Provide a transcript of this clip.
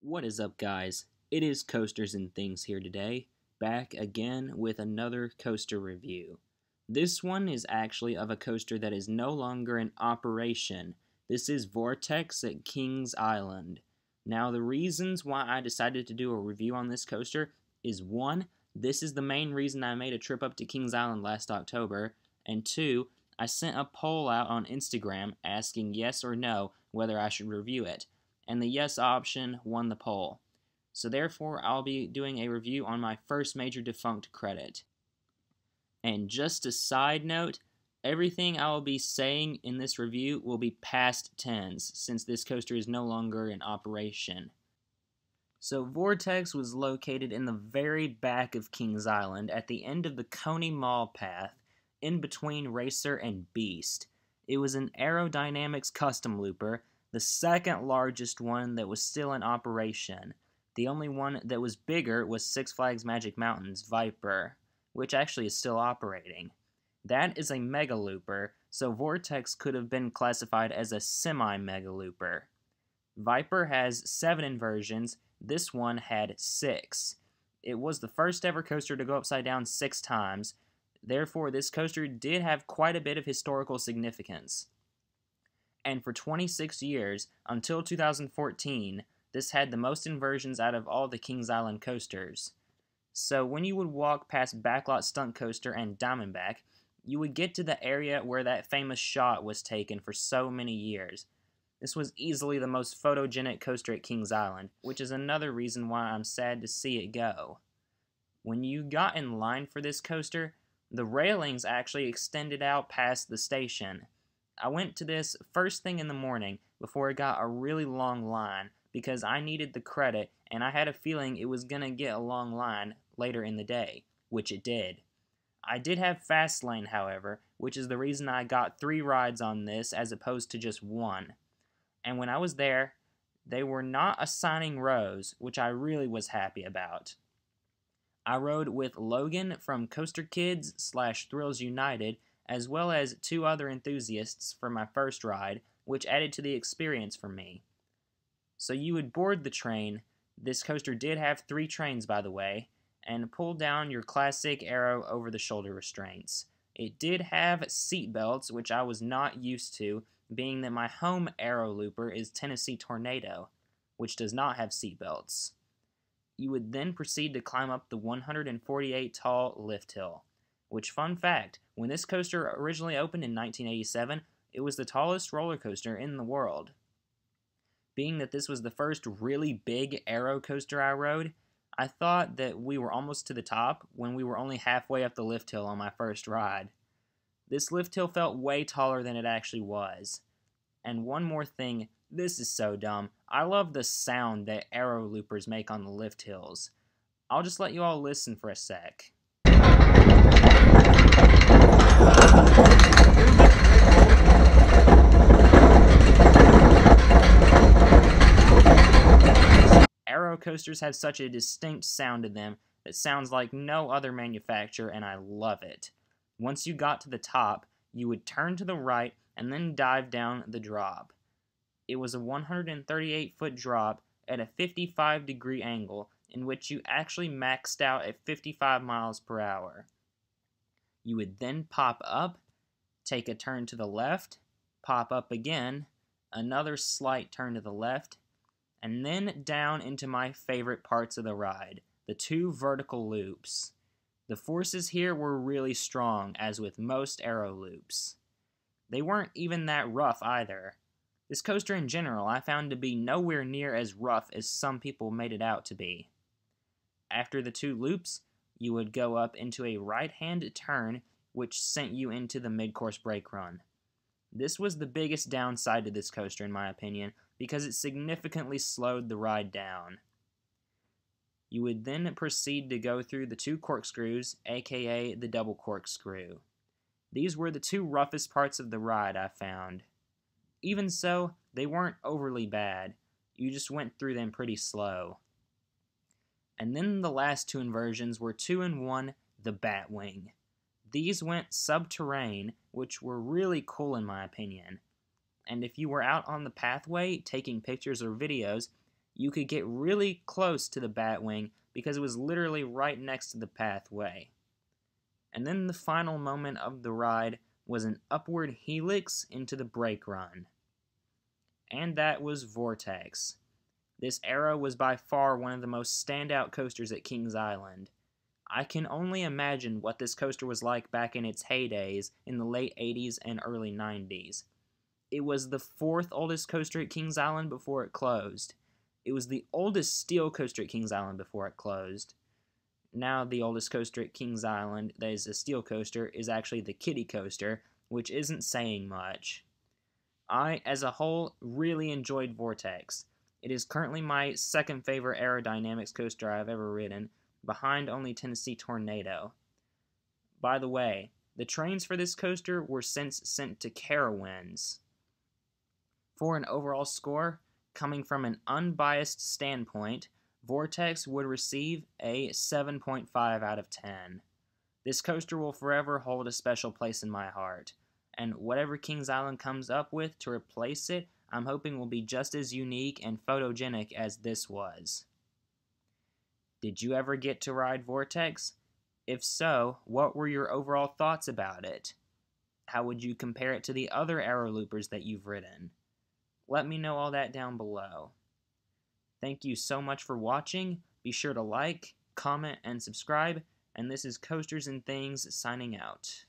What is up, guys? It is Coasters and Things here today, back again with another coaster review. This one is actually of a coaster that is no longer in operation. This is Vortex at Kings Island. Now, the reasons why I decided to do a review on this coaster is 1, this is the main reason I made a trip up to Kings Island last October, and 2, I sent a poll out on Instagram asking yes or no whether I should review it, and the yes option won the poll. So therefore, I'll be doing a review on my first major defunct credit. And just a side note, everything I will be saying in this review will be past tense, since this coaster is no longer in operation. So Vortex was located in the very back of Kings Island, at the end of the Coney Mall path, in between Racer and Beast. It was an aerodynamics custom looper, the second largest one that was still in operation. The only one that was bigger was Six Flags Magic Mountain's Viper, which actually is still operating. That is a mega looper, so Vortex could have been classified as a semi-mega looper. Viper has 7 inversions, this one had 6. It was the first ever coaster to go upside down 6 times, therefore this coaster did have quite a bit of historical significance. And for 26 years, until 2014, this had the most inversions out of all the Kings Island coasters. So when you would walk past Backlot Stunt Coaster and Diamondback, you would get to the area where that famous shot was taken for so many years. This was easily the most photogenic coaster at Kings Island, which is another reason why I'm sad to see it go. When you got in line for this coaster, the railings actually extended out past the station. I went to this first thing in the morning before it got a really long line because I needed the credit and I had a feeling it was going to get a long line later in the day, which it did. I did have fast lane, however, which is the reason I got 3 rides on this as opposed to just 1. And when I was there, they were not assigning rows, which I really was happy about. I rode with Logan from Coaster Kids / Thrills United, as well as 2 other enthusiasts for my first ride, which added to the experience for me. So you would board the train. This coaster did have 3 trains, by the way, and pull down your classic Aero over-the-shoulder restraints. It did have seat belts, which I was not used to, being that my home Aero looper is Tennessee Tornado, which does not have seat belts. You would then proceed to climb up the 148 tall lift hill, which, fun fact, when this coaster originally opened in 1987, it was the tallest roller coaster in the world. Being that this was the first really big aero coaster I rode, I thought that we were almost to the top when we were only halfway up the lift hill on my first ride. This lift hill felt way taller than it actually was. And one more thing, this is so dumb. I love the sound that aero loopers make on the lift hills. I'll just let you all listen for a sec. Aero coasters have such a distinct sound to them that sounds like no other manufacturer, and I love it. Once you got to the top, you would turn to the right and then dive down the drop. It was a 138-foot drop at a 55-degree angle in which you actually maxed out at 55 miles per hour. You would then pop up, take a turn to the left, pop up again, another slight turn to the left, and then down into my favorite parts of the ride, the 2 vertical loops. The forces here were really strong, as with most aero loops. They weren't even that rough either. This coaster in general I found to be nowhere near as rough as some people made it out to be. After the 2 loops, you would go up into a right-hand turn, which sent you into the mid-course brake run. This was the biggest downside to this coaster in my opinion, because it significantly slowed the ride down. You would then proceed to go through the 2 corkscrews, aka the double corkscrew. These were the 2 roughest parts of the ride I found. Even so, they weren't overly bad. You just went through them pretty slow. And then the last 2 inversions were 2 and 1, the Batwing. These went subterranean, which were really cool in my opinion. And if you were out on the pathway taking pictures or videos, You could get really close to the Batwing because it was literally right next to the pathway. And then the final moment of the ride was an upward helix into the brake run. And that was Vortex. This era was by far one of the most standout coasters at Kings Island. I can only imagine what this coaster was like back in its heydays in the late 80s and early 90s. It was the fourth oldest coaster at Kings Island before it closed. It was the oldest steel coaster at Kings Island before it closed. Now the oldest coaster at Kings Island that is a steel coaster is actually the Kiddie Coaster, which isn't saying much. I, as a whole, really enjoyed Vortex. It is currently my second favorite aerodynamics coaster I've ever ridden, behind only Tennessee Tornado. By the way, the trains for this coaster were since sent to Carowinds. For an overall score, coming from an unbiased standpoint, Vortex would receive a 7.5 out of 10. This coaster will forever hold a special place in my heart, and whatever Kings Island comes up with to replace it, I'm hoping will be just as unique and photogenic as this was. Did you ever get to ride Vortex? If so, what were your overall thoughts about it? How would you compare it to the other Aero Loopers that you've ridden? Let me know all that down below. Thank you so much for watching. Be sure to like, comment, and subscribe. And this is Coasters and Things signing out.